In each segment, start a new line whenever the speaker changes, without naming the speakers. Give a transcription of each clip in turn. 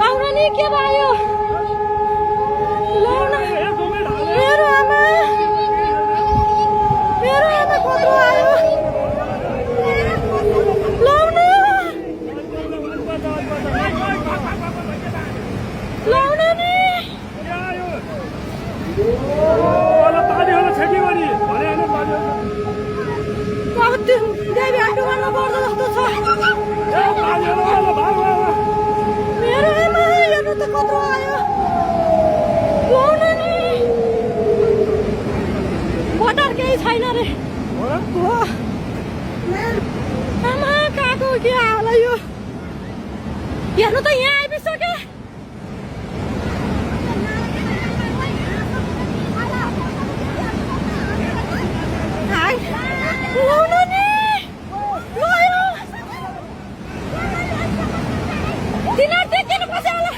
लाउन नि के भयो लाउन मेरो आमा कत्रो आयो लाउन लाउन नि देवी आटो गर्न पर्छ जस्तो छ मेरो आमा हेर्नु त कत्रो आयो लाउन नि बटर केही छैन रे आमा काको के होला यो हेर्नु त यहाँ आइपुग्यो लाउन नि लयो तिनीहरू देखेन पछि होला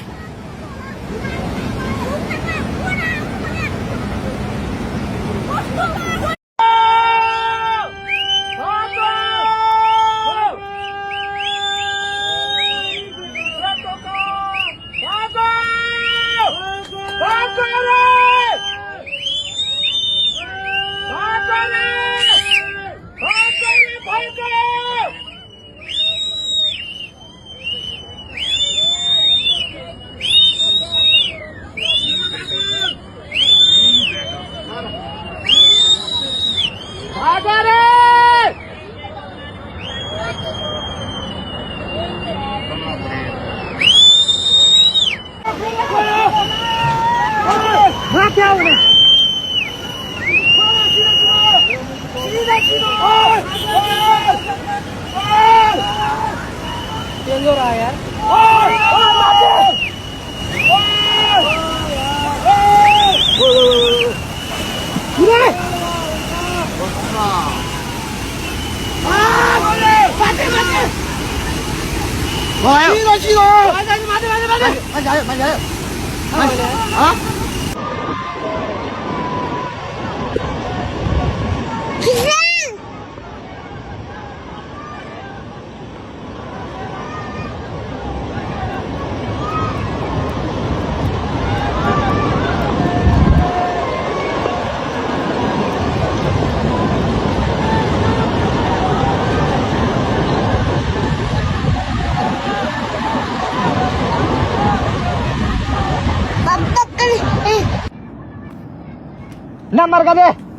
क्या हुने डेंजर आ यार नंबर का दे